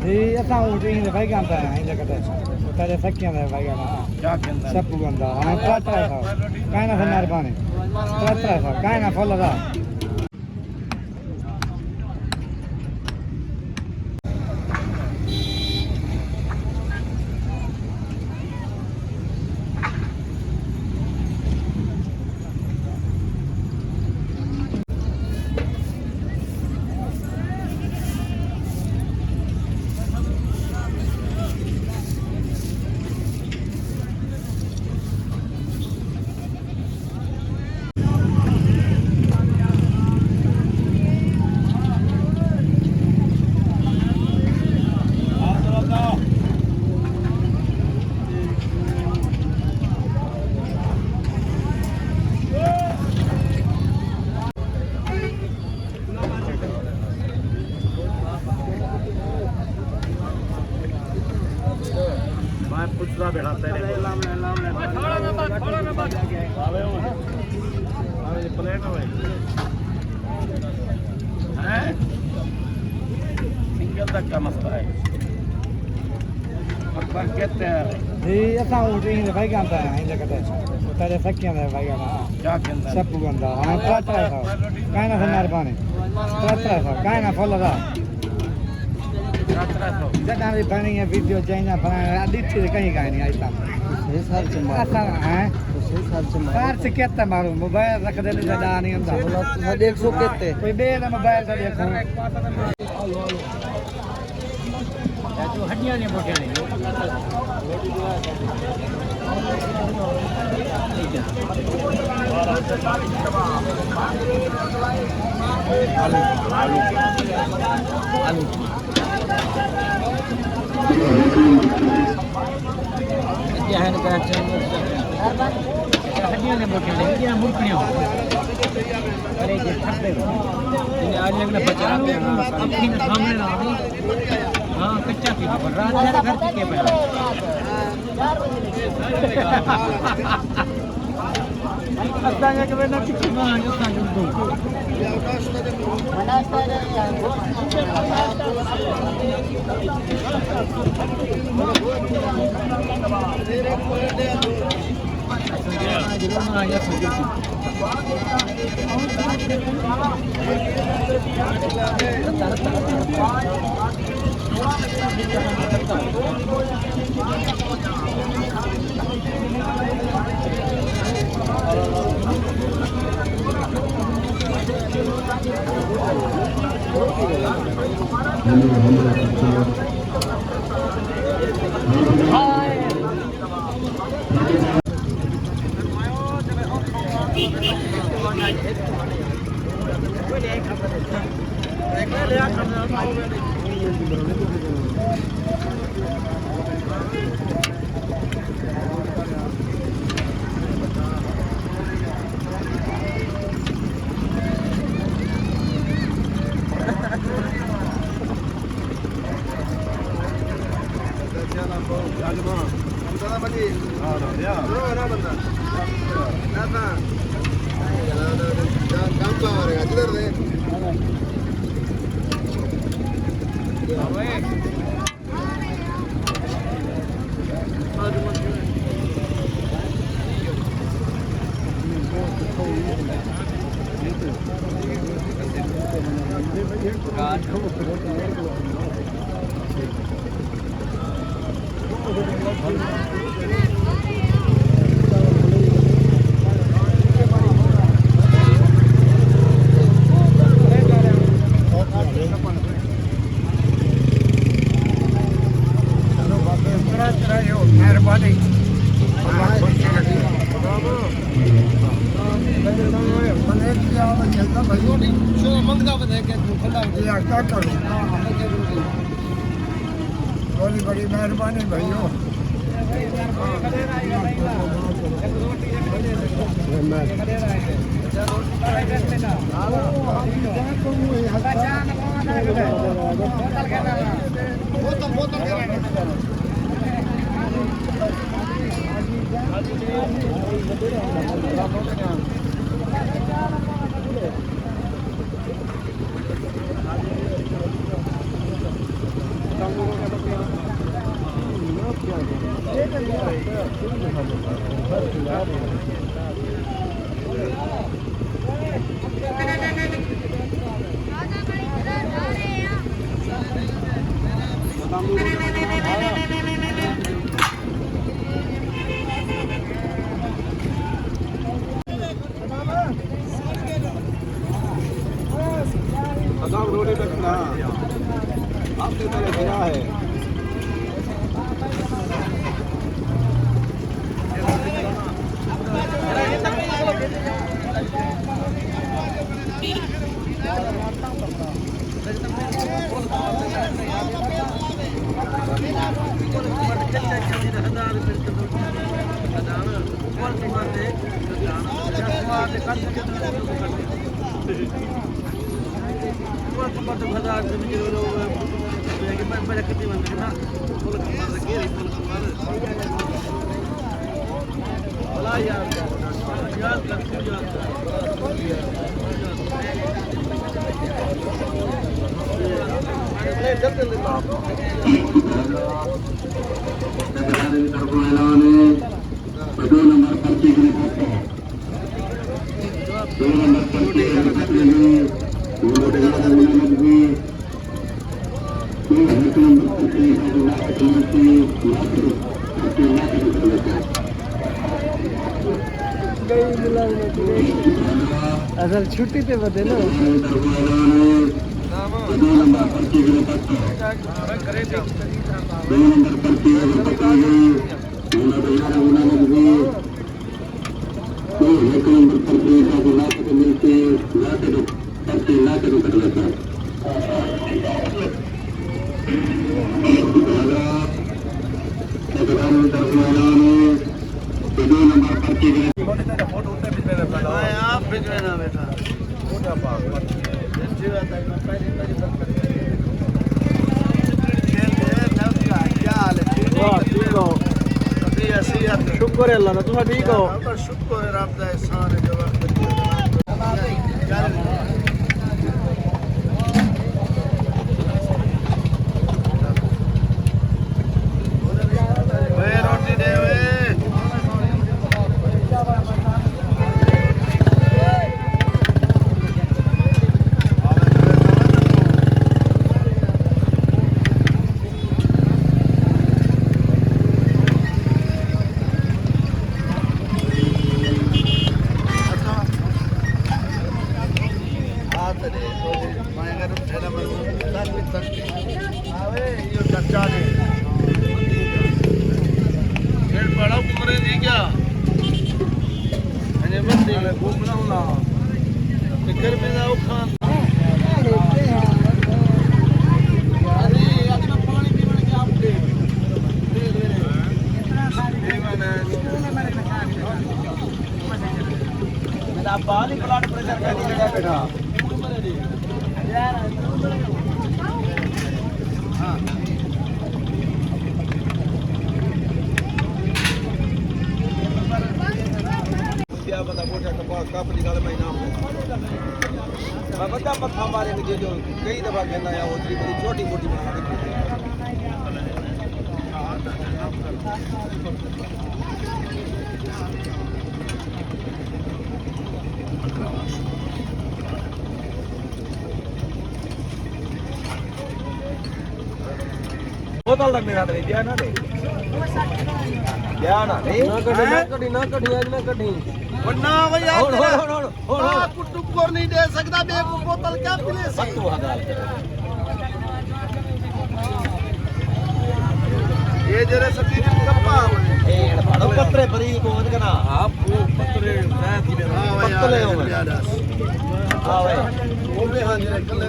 Sì, stiamo uscendo, fai cantare, hai da cadere. Tare facchiamo, fai cantare. Sappu cantare, tra so. Kaina fanare bene. Tra so, kaina folla da. ਪੁੱਛਦਾ ਬੇੜਾ ਤੇਰੇ ਥੋੜਾ ਨਾ ਬਾਤ ਆਵੇ ਹੁਣ ਆਵੇ ਪਲੇਟ ਹੋਏ ਹੈ ਸਿੰਗਲ ਦਾ ਕੰਮ ਹੈ ਆਪਾਂ ਕਹਿੰਦੇ Sì, stiamo uscendo, fai cantare, hai da cadere. Tare facchiamo, fai cantare. ਕਿਆ ਕਹਿੰਦਾ Sappu cantare, tra so. Kaina fanare bene. Tra so, kaina folla da. जगह भी बनी है वीडियो चाहिए बनाने आदित्य कहीं नहीं आई था सही साल से मार है सही साल से मार से कितना मारो मोबाइल रख देने से डा नहीं होता 100 कितने कोई बे ना मोबाइल से देखो जो हड्डियां नहीं मोटे नहीं आलू आलू आलू क्या है ना हड्डियां ने मोटे नहीं क्या मुर्गियां अरे ये खट्टे इन्हें आज लगना बचा के अपनी ने सामने ना हां कच्चा पी पर रात मेरे घर के पे असांखे के ना किसी मां जो सांजू दो बड़ी बड़ी मेहरबानी भाइयों। रोटी रखना आपके पहले गिरा है असल छुट्टी पे बदे ना शुक्र है अल्लाह का तुम ठीक हो शुक्र है रब दा एहसान है बाल ही ब्लड प्रेशर का दिया बेटा क्या पता मोटा कपास कापड़ी का महीना मैं बता मत हमारे में जो कई दफा कहना है वो छोटी मोटी बोतल लग मेरा दे दिया ना दे क्या ना दे ना कढ़ी आज ना कढ़ी वरना भाई यार हो कुटुब को नहीं दे सकता बे को बोतल क्या पीले से ये जरा सब्जी कप्पा ए बड़ो पत्रे भरी को मत करना आप वो पत्रे पत्ले हो हां भाई वो भी हां जी कल्ले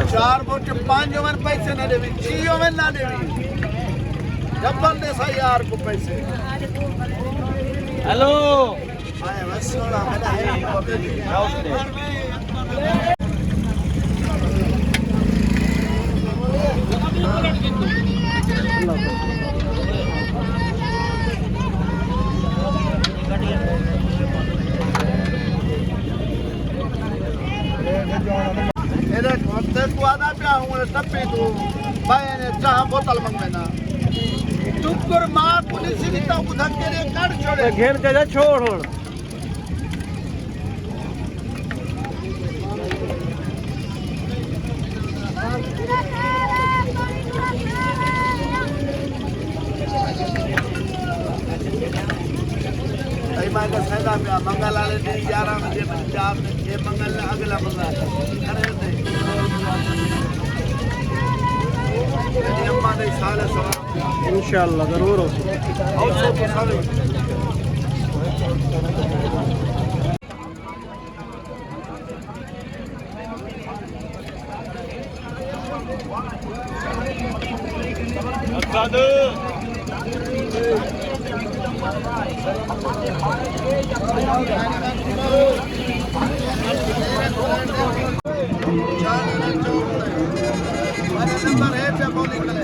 चार बोट पांच ओवन पैसे ना देवी छी ओवन ना देवी जबन दे सा यार को पैसे हेलो ਇਹਦੇ ਹੱਥੇ ਤੂੰ ਆਦਾ ਪਿਆ ਹੁਣ ਟੱਪੀ ਤੂੰ ਬਾਏ ਨੇ ਚਾਹ ਬੋਤਲ ਮੰਗਣਾ ਟੁੱਕਰ ਮਾਂ ਪੁਲਿਸ ਦੀ ਤਾਂ ਉਧੱਕੇ ਦੇ ਕੱਢ ਛੋੜੇ घेर के जा छोड़ ਹੁਣ भाई मां का फायदा पिया मंगल वाले दिन 11 बजे 4 ये मंगल अगला मंगल अरे दे ये अम्मा ने साले सो इंशाल्लाह जरूर हो और सो साले नंबर है पे बोली करे